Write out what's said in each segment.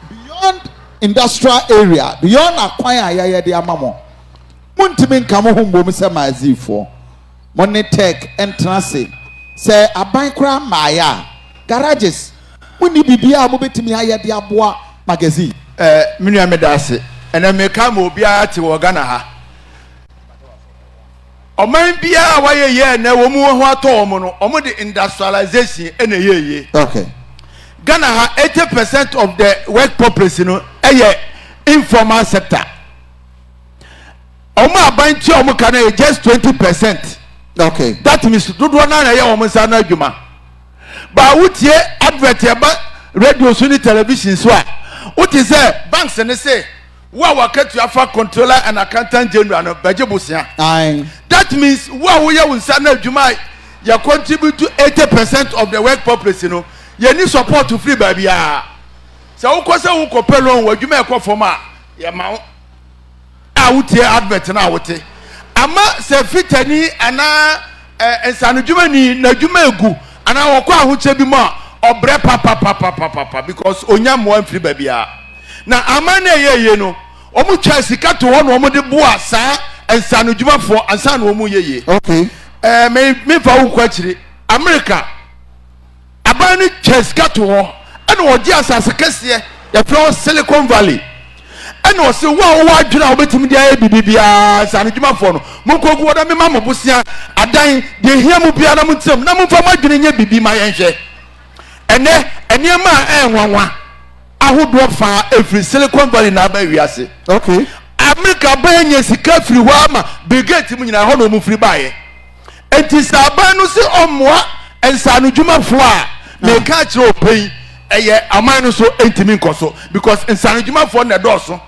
beyond industrial area, beyond acquire ya de amamo. Muntimin kamo humbo Mr. Mazifo. Money tech and transit. Say a bankra maya. Garages. Muni bibia mobetimi haya de abwa magazine. Minya medase. And I may come obia to Ghana ha. Oman bia waye ye na wo mu ho ato mo no omo de industrialization ene ye. Okay. Ghana ha 80% of the work population no informal sector. Omo abanti omo kana just 20%. Okay. That means dodo na ye omo sa na adwuma. Ba wutie advert ya ba radio so ni television so a wuti say banks ne say wa wakati afa controller and accountant general no bajebusia. That means wa wo ye wonsa na adwuma ya contribute to 80% of the work population no ye need support to free baby a. So wo ko say wo ko pelon wo adwuma e ko form a ya ma a wutie advert na wote. Ama se fitani ana ensanu adwuma ni na adwuma egu ana wo ko ahoche bi mo obre papa because onya mo free baby a. Na ama na ye no omu twa sika to ho no omu de boa saa ensanu dwumafo ansa na omu ye. Okay. Me fa wo kwa kire America abani twa sika to ho ana wo di asase kese ya from Silicon Valley ana wo se wo adwuna obetimi dia ye bibia ensanu dwumafo no mo kogu woda me ma mo bosia adan de hia mu bia na mo ntem na mo fa mo adwene nya bibi ma yenhwe ene ma enwanwa ahodo fa every Silicon Valley na ba wiase. Okay. America ba nya sika firi ho ama bigate mu nyina ho no mu firi baaye enti saban no se omwa ensanu dwumafo a me ka kire open eye aman no so entimi nkoso because ensanu dwumafo na doso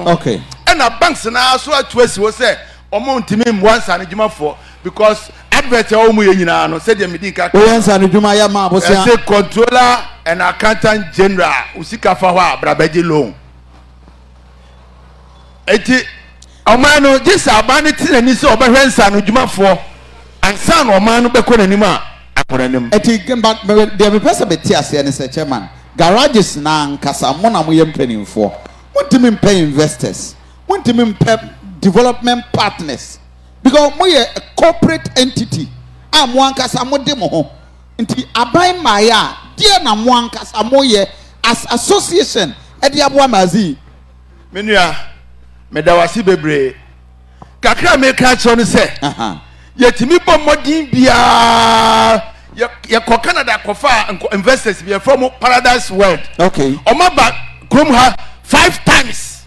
okay. And a banks na so atwesi wo se omo ntimi mwa ensanu dwumafo because advert omu ye nyina no said me din ka ensanu dwuma ya ma bosia say controller and accountant general usika fa ho abrabaji loan eti omano this abanity na ni se obehwe nsanu dwumafo ansa na omano beko nanim a akoranim eti but there be person be tia se ne se chairman garages na nkasa mo na mo ye mpanimfo wontimi mpa investors wontimi mpa development partners because mo ye a corporate entity a mo ankasa mo de mo ho nti aban maya dia na mo ankasa mo ye as association e dia bo amazi menua medawasi bebre kakra me ka cho no se yetimi bom modin bia ye ko Canada ko fa investors be from Paradise World. Okay. Omaba krom ha 5 times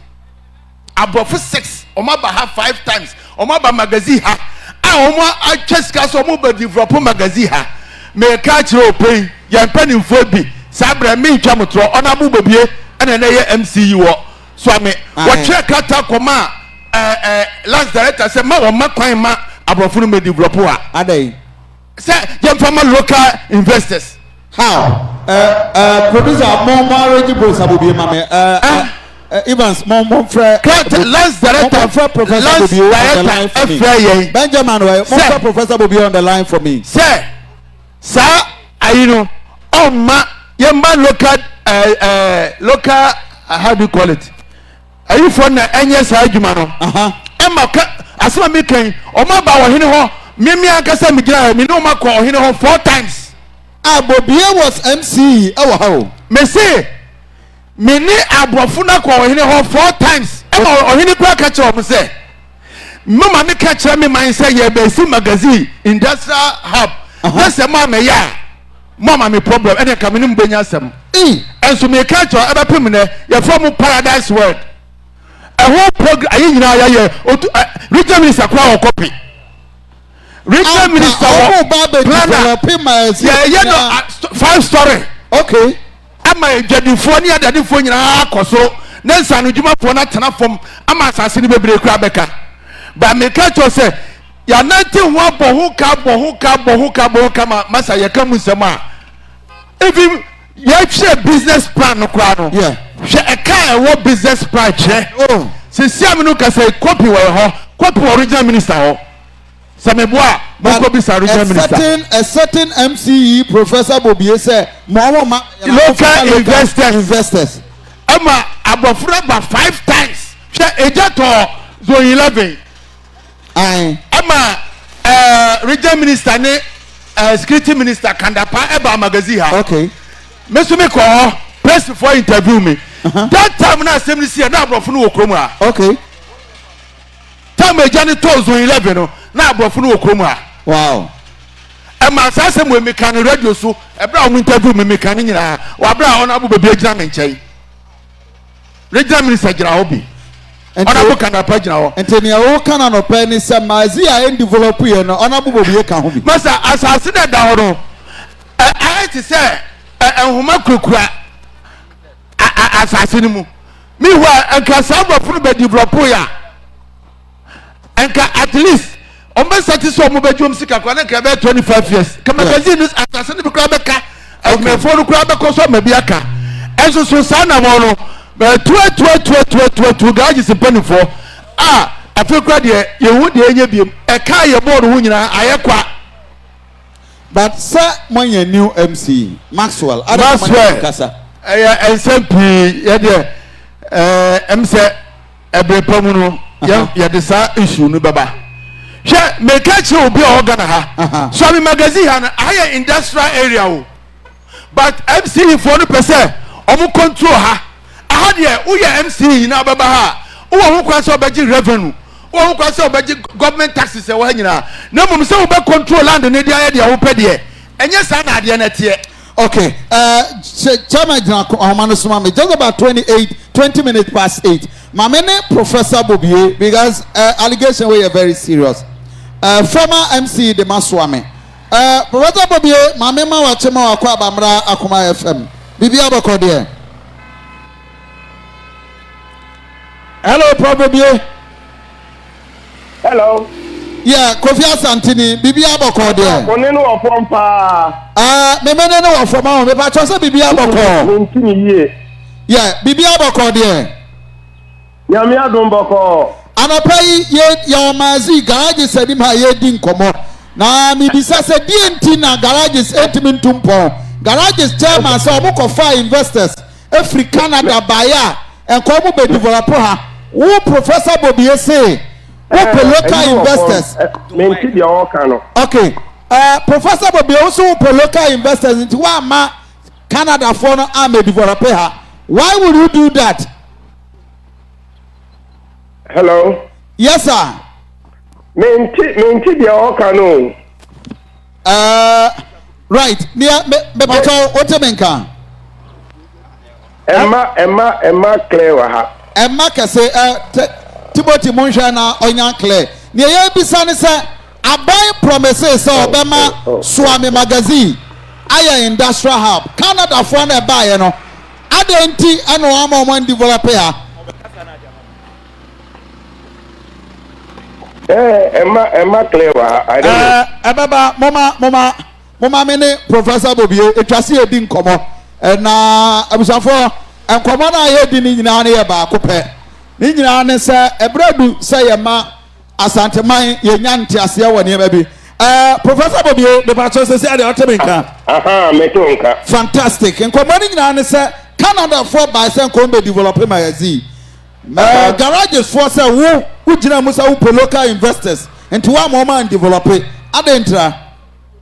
above 6 omaba ha 5 times omaba magazine ha a cheska so mo ba develop magazine ha me ka chiro open ya mpanimfo bi sabra me ntwa motro ona bu babie ena na ye MCE wo Suame wo che kata koma last director say ma wo makwan ma abrofo no me develop ha adai say you from local investors how producer mo marriage bros abobie mame Evans mo frère last director Professor Bobie on the line for me. Benjamin mo Professor Bobie on the line for me. Sir ayino ma yemba local how do you call it? Are you from any side juma no? Emma asema me kan o ma ba wo hene ho me akasa me gira me no ma ko hene ho 4 times. Bobie was MCE ewo ha. Me say me ni abrofo na ko hene ho 4 times. Emma o hene kwa ka che o me say mama me ka che me man say ye be si magazine industrial hub. Yes mama ya mama me problem ene ka me nim benya asem. Enso me ka che aba pem ne ye from Paradise World. A whole program ayi nyina ya regional minister kwa o copy regional minister o ba be develop my yeah no 5 story okay ama edwadifo ni adadifo nyina akoso na nsanu dwumafo na tena fom ama asase ni bebre kura beka ba me ka cho se ya nante ho bohu ka ma masa ye ka musem a even ye share business plan no kura no yeah she a car what business plan che oh se siam no ka say copy we ho copy original minister ho se me boa a certain MCE Professor Bobie said local investors ama abofra ba 5 times hwe ejato zone 11 ama regional minister ne security minister Kandapa eba magazine ha okay mesume ko press for interview me that time na assembly see na abofra no okrom ha okay time ejani to zone 11 no na abofra no okrom ha wow ama sase mo emeka no radio so ebra o interview me meka ni nyina wa bra ona abu bebe ejina me nkyai regional minister gira obi ona bu Kandapa gira ho enteni ya wo kana no pe ni se mazi a en develop ye no ona bu bobie ka ho bi masa asase da da ho no I to say enhoma krokura asase ni mu mi wa enka sabo furu be develop ya enka at least on be satisfy mo be jom sika kwa na ka be 25 years ka magazine this asase ni be kwa be ka me fo no kwa be ko so ma bi aka enso so sa na mo no be tu gaji se panifo afekwa de ye hu de enye biem e ka ye board hu nyina ayekwa but sir monya new MC Maxwell kasa SMP ye de MC ebrepamu no ye de sa issue no baba she make che obi o gana ha Suame Magazine ha na higher industrial area o but MC for no person omu control ha ahadie uye MC na baba ha wo ho kwase obaji revenue wo ho kwase obaji government taxes e wo hanyina na mum se wo be control land ne dia ye dia wo pede enye sa na ade na tie okay chairman Akoma no suma me just about 20 minutes past 8 my many Professor Bobie because allegation we are very serious former MC de Suame Professor Bobie my mema wa chema wa kwa abamra Akoma FM bibi abako de hello Bobie hello yeah Kofi Asantini bibi abako de oni no ofom pa me mene no ofom a me ba cho se bibi abako ntini ye yeah bibi abako de nyame adom boko anapai ye mazi garage sedim ha ye din komo na mi bisa se DNT na garages entimin tumpo garages chairman say omo fa investors every Canada buyer and come be developer ha wo Professor Bobie say wo local investors menti dia o kano okay Professor Bobie also wo local investors into wa ma Canada for no am developer ha why would you do that? Hello. Yes, sir. Menti dia o kano. Right. Me pato otemenka. Emma clear wa ha. Emma kase Timothy Monhwa na onya clear. Ne ye bisa ne se abai promises so obema Suame Magazine aya industrial hub. Canada for na buy no. Adenti eno amon developer ha. Emma clever. I don't know. Mama mene Professor Bobie etwase edi nkomo na abusafo nkomo na ye di ni nyina na ye ba akopɛ ni nyina ne se ebradu se ye ma asanteman ye nyante ase wɔ ne ba bi Professor Bobie de ba cho se se ade otemenka metonka fantastic nkomo ni nyina ne se Canada for by se nkomo develop magazine garages for say wo gina musa wo local investors into one moment develop it adentra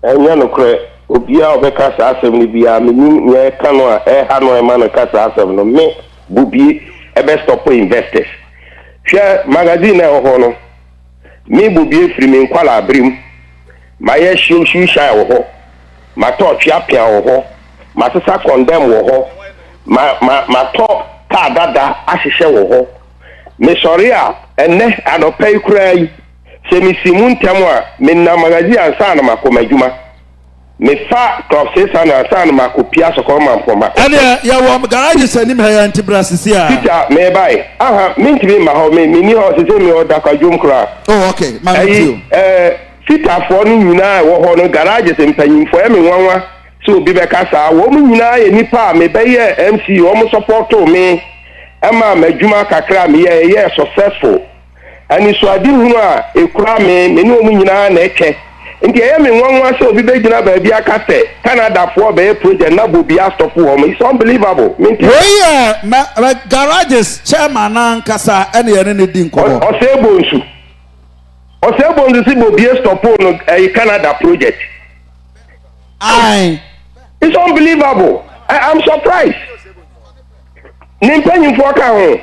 enya no kre obia obeka sa asem ni bia me nye kanu a ha no ema no ka sa asem no me Bobie ebe stop investors hwe magazine e ho no me Bobie free me nkwala abrim ma ye shiu sha wo ho ma to twa wo ho ma sesa condemn wo ho ma to ka dada ahihye wo ho me sorry a enne anopai kurai se mi simun temo a me na magazine ansa na makoma adwuma me fa club sesa na ansa na makopia sokoma mampoma ene ya wo garage sanim ha ya antibrasisi a Peter me bai minti ma ho me ni ho se me oda kwa dwum kra oh okay man you Peter for ni nyina wo ho no garage se mpanyimfo e me nwanwa so bi be kasa wo mu nyina ye nipa me be ye MC wo mu support me Emma madwuma kakra me ye successful ani so adi hunu a ekura me ni omu nyina na eke nti e me nwanwa so obi be gina ba bia ka se Canada for be project na bobi a stop wo it's unbelievable garages chairman ankasa ene ye ne di nkomo Osei Bonsu si bobi stop no Canada project it's unbelievable I'm surprised nimpanyin for ka ho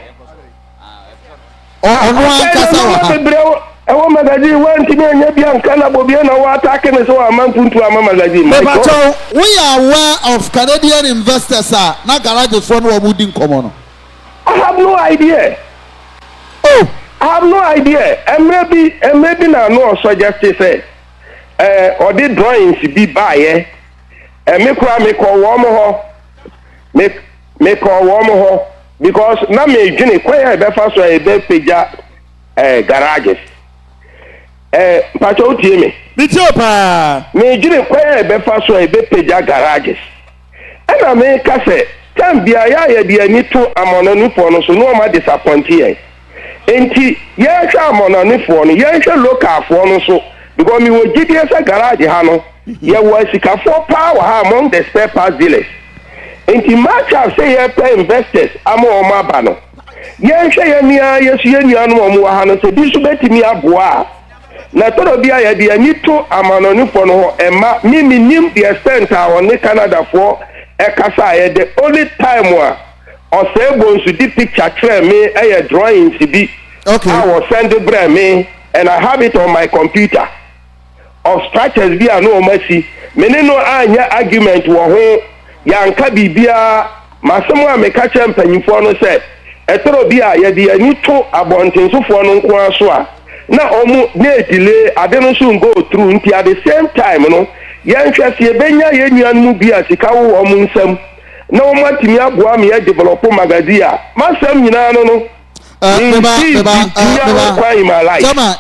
Akoma magazine went to me and Yabian Canabobiana or attacking us or a man to a magazine. We are aware of Canadian investors, not garages for no wooden common. I have no idea. I have no idea. And maybe now no suggest say or the drawings be by and make call warm ho because now me Jenny quite a fast way garages. Pacho tie me. Bitopa. Me jire kwae be fa so e be peja garages. Ena me ka se tan bia ya de ani to amonanufo no so no ma disappoint yen. Enti ye hwa amonanufo no ye hwa local fo no so because me wo gidie se garage ha no ye wo sikafo power ha among the spare parts dealers. Enti match have say ye pay investors amo o ma ba no. Ye hwa ye nia yesu ye nia no mo ha no so bi so betimi aboa. Na todo bia ya de ani to amanonifo no ho ema nim the extent on the Canada for ekasa ye the only time wa Osei Bonsu di picture clear me drawings bi I was send it me and I have it on my computer of structures bi no mercy me no anya argument wo ho yanka bibia masemo a me ka chempanyifo no say etoro bia ya de ani to abontinsofo no nko aso a na omu na delay adeno so go through nti at the same time no yen hwese benya yenua nu bia sikawo omu nsam na o matimi aboa me develop magazine a masam nyina no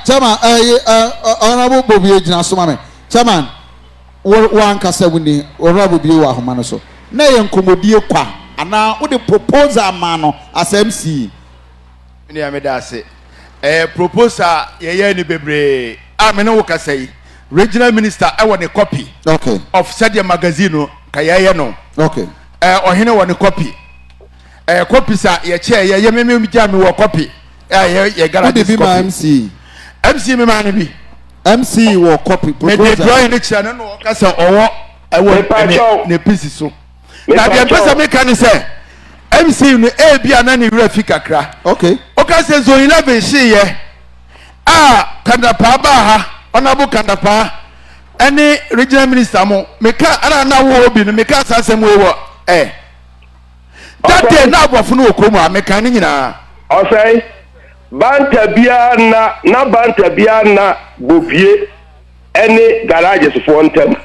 Chama honorable Bobie gina so mame chairman wan kasa wuni honorable Bobie wa homa no so na yen komodie kwa ana wo de proposal ma no as MC ni ameda se proposal ye ni bebre amene wo kasa yi regional minister I want a copy of Suame Magazine kayeye no ohene won copy copy sa ye che ye memem gya me wo copy ye garage copy MC me man bi MC wo copy proposal me drawing ne che no kasa owo ne pieces so na de pesa me kan say MC no e bia na ne wura fi kakra oka say zone 11 she ye kandapa ba ha honorable kandapa any regional minister mo meka ana na wo obi no meka asasem we wo that day na abofo no okromu a meka ni nyina Osei banta bia na Bobie any garages for ntem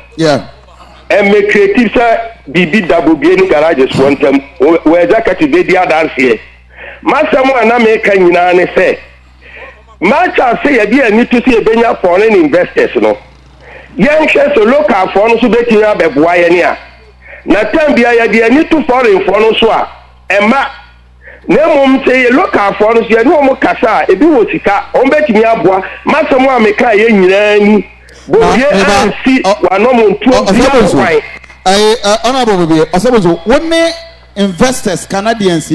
and me creative say bibi da Bobie ni garages for ntem we executive be dia dance here masamo na meka nyina ne say Matcha say ye be need to see benya foreign investors no. Yen hwe so local for no so betimi abeboa ye ne a. Na time bia ye de need to foreign for no so a ema na mum say local for no so ye no mo kasa e bi wo sika on betimi aboa masamo ameka ye nyina ni Bobie ansi wa no mo ntu honorable Bobie Osei Bonsu woni investors Canadians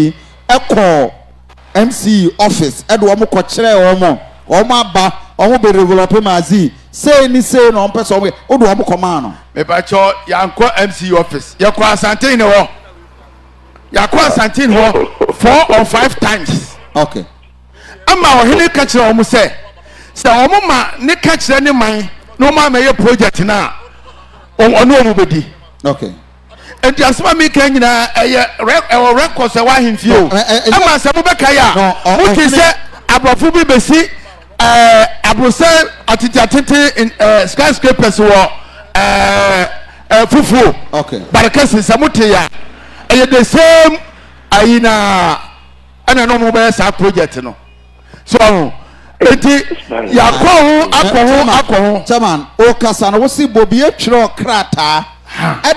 call MC office edo omo ko kire omo aba omo be develop magazine say ni say no person we odo omo koma no me ba cho yanko MC office yakwa asante ne ho yakwa asante ne ho 4 or 5 times ama ohene ka kire omo say omo ma ne ka kire ne man no ma me project na ono omo bedi and just me can record say why him feel ama se mo be kai a mo ti se abrofu bi besi abrose atiti in skyscrapers wo fufu barakasi se mo ti ya the same ayina ana no mo be sa project no so eti yakọ chairman o kasa no wo si Bobie twiro krata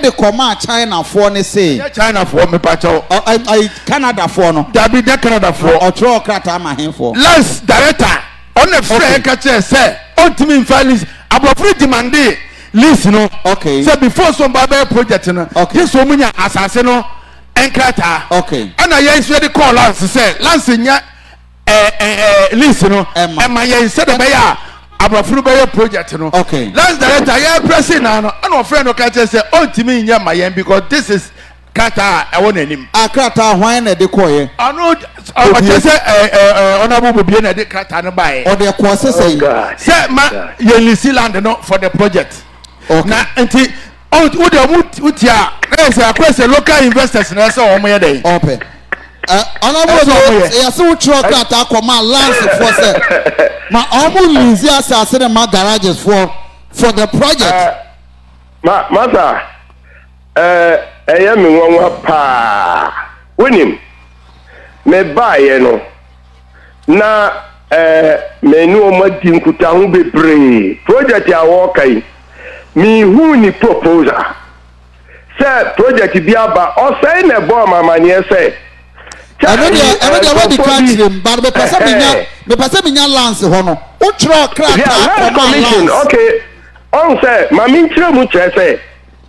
the command China for ne say China for me pacho I Canada for no that be the Canada for or krata ma hen for last director on the free catcher say ultimate values abrofo demand list no okay so before some baba project no okay this so munya asase no enkrata okay ana yen so dey call lance say lance nya list no ema yen say dey ya abrofo be project no okay lance director ya pressing na no ana friend no ka say ontimi nya mayen because this is kata I want him. Akrata hwan na de koye. Ano o say honorable Bobie na de kata no buy. Or de ko say say ma ye land no for the project. Okay. Na enti who de utia say akwese local investors na say o mo ye dey. Okay. Honorable yes we try kata Akoma lands for say ma omo lease asase na ma garages for the project. Masa mi nwanwa pa wonim me baye no na me nu o madi nkuta ho bebre project a wo kai mi hu ni proposal say project bi aba o say na bo mama ne say I know what the country but me pesa minya lance ho no wo tro krata commission okay on say mami tire mu tire say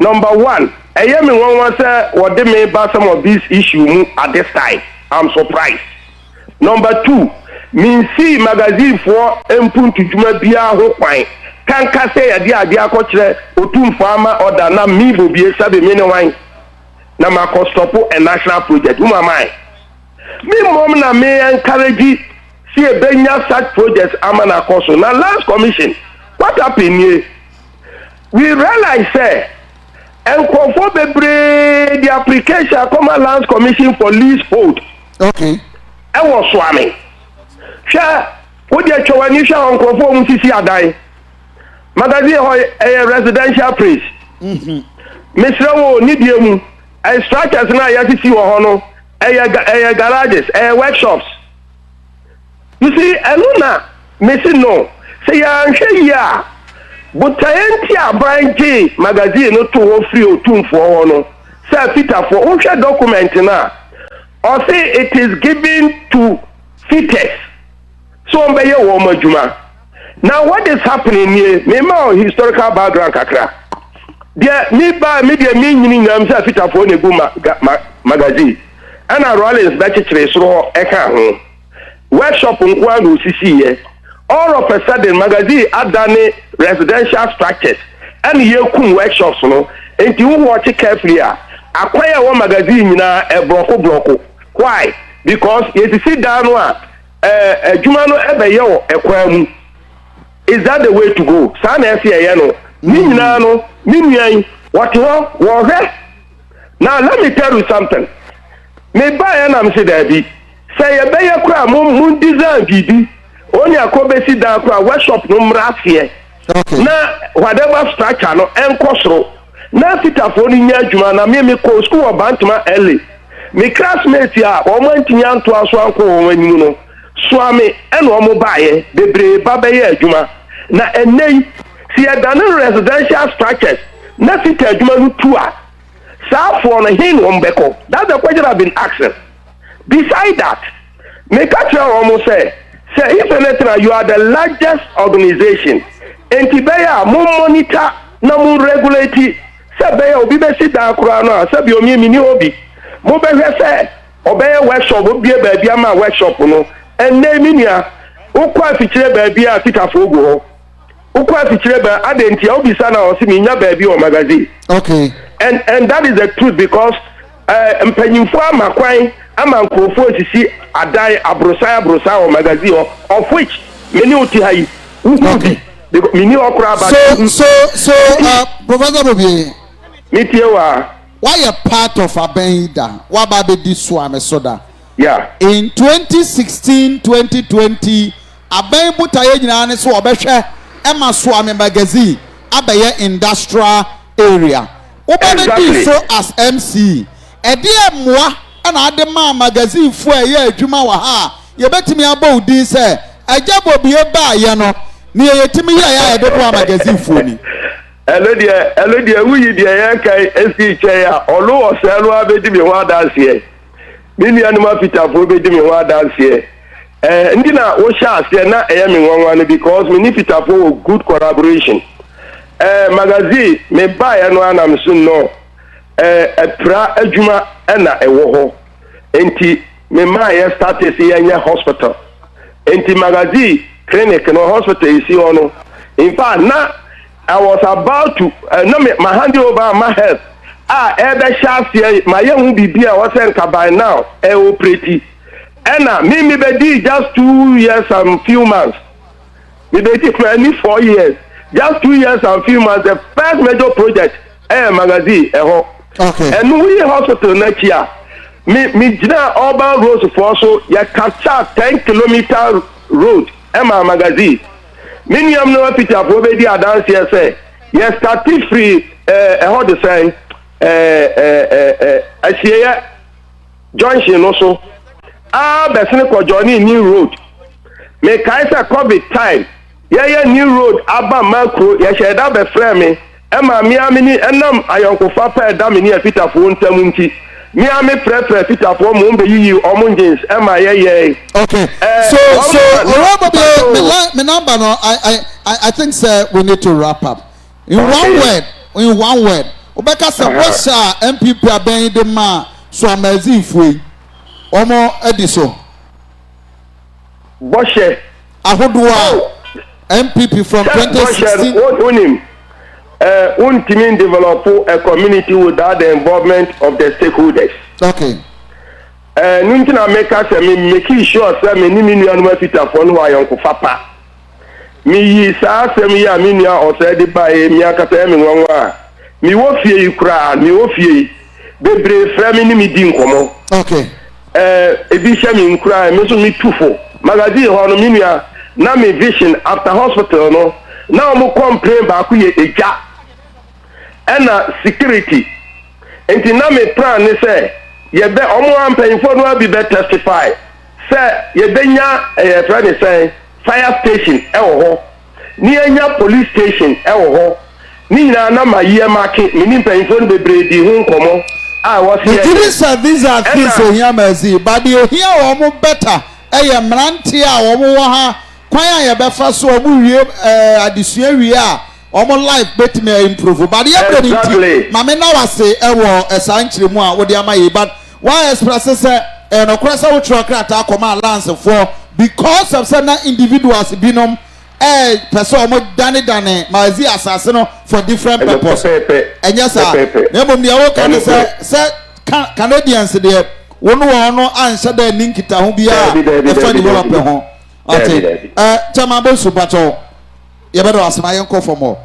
number 1 me one say what they may about some of these issues at this time. I'm surprised. Number 2, me see magazine for empun to juma bia ho kwan. Kan ka say dia ko kire otum farmer order na mi Bobie sabe me ne wan. Na ma ko stop a national project. Who am I? Me mom na me encourage see a benya such projects amana koso. Na last commission. What happened here? We realize say and conform the application Akoma Lands Commission for leasehold. Okay. I was Suame. Share what you show when you share on conform CC Adai. Magazine a residential place. Mr. Wo Nidium, a structures na yati or hono, a garages, a workshops. You see, Aluna, Missy no. Say, ya. But Brandy magazine no to free or two for no. Sir Peter for Osha document na. Or say it is given to fitters. So mbe ye wo majuma. Now what is happening here? Me ma historical background kakra. There me ba me dey me nyini nyam Sir Peter for ne magazine. Ana Rollins ba chire so e ka ho. Workshop nkwa no sisi ye. All of a sudden magazine adane residential structures and yekum workshops no enti wo watch carefully akwaya wo magazine na blocko why because you sit down adwuma no ebe ye wo ekwa mu is that the way to go sa na ese ye no ni nyina no ni nuan what wo he now let me tell you something me buy na me say that bi say ye be ye kra mun design bibi only akobesi dan kra workshop no mrafie okay na whatever structure no enkosoro na fitafo ni nya adwuma na me ko school of Bantama early me classmates ya o man tinya nto aso anko o wanimu no Suame eno o mo baaye bebre babaye adwuma na enei si adane residential structures na fita adwuma no tua sa for no hin o mbeko that's the question I've been asking. Beside that me catch o say if anything you are the largest organization entibeya mo monitor na mo regulate sebeya obi be sit down kura no sebi omi mi ni obi mo be hwe se obeya workshop obi e ba bia ma workshop no enne mi nia ukwa fikire ba bia fitafo go ho ukwa fikire ba adenti obi sana o si mi nya ba bia o magazine okay and that is the truth because mpanyimfo amakwan amankrofo sisi adai abrosa o magazine of which many uti hai okay mini okra ba so Professor Bobie mitiewa why a part of Abenda wa ba be di Suame soda yeah in 2016-2020 aben butaye nyina ne so obehwe ema Suame Magazine abaye industrial area exactly. So as MC edie moa na ade ma magazine fu eye adwuma wa ha ye betimi aba udi se aja Bobie ba ye no ni yetimi ya de bo magazine fu ni elodie wuyi de ye kai esi che ya olu oselu abedi mi ho adanse mini anuma fitafo bedi mi ho adanse ndi na wo sha ase na eye mi nwanwa no because mini fitafo good collaboration magazine me buy no anam so no pra adwuma na ewo ho enti me ma ye start say yenye hospital enti magazine clinic no hospital is here no in fact na I was about to no me my hand over my health ebe shaft here my young bibia was by now operate and me be just 2 years and few months me be for any 4 years just 2 years and few months the first major project magazine okay and we hospital next year me jina urban roads for so ya capture 10-kilometer road magazine minimum no picture for be the dance here say yes start free how to say Asiya junction also besine ko journey new road me kai say covid time yeah new road aba macro ya sheda be frame me mi amini enam ayonkofa pa da me ni afita fo ntam nti mi ami prefer afita fo mo mbe yi omunjins yeah okay so me number no I think sir we need to wrap up in one word obeka say what's MPP aben de ma Suame Magazine fui omo ediso Boshe ahodoa MPP from 2016 team develop a community without the involvement of the stakeholders. Okay. Nuntina make us making sure say me ni minu anu afita for no ayonko fapa. Me yi sa asem ya me nua Osei de bae mi akata me nwanwa. Mi wo fie yi kura, mi wo fie bebre fra me ni mi di nkomo. Okay. Ebi sha mi nkura me so mi tufo. Magazine ho no me nua na me vision after hospital no na mo complain ba ku ye eja. Ena security. Enti na me plan ni say ye be omo ampanfo no abi be testify. Say ye be nya friend say fire station ho. Ni enya police station ho ho. Ni na ma ye market me ni mpanfo no bebre di hu nkomo. I was here. These are things so here Magazine, but you hear omo better. Mranti a omo wo ha kwan ya be fa so omo wie adesua wie a omo life bet me improve but ye exactly. Mama na wase ewo esanchire mu a wo de amaye but why express say no krasa wo tro krata Akoma alliance for because of certain individuals binom person omo dane Magazine asase no for different purpose enya sa na bom de wo kan say Canadians de wono ansha da ninkita ho bia e fa develop ho ate Suame Bonsu pacho ye bedo asema yen ko for more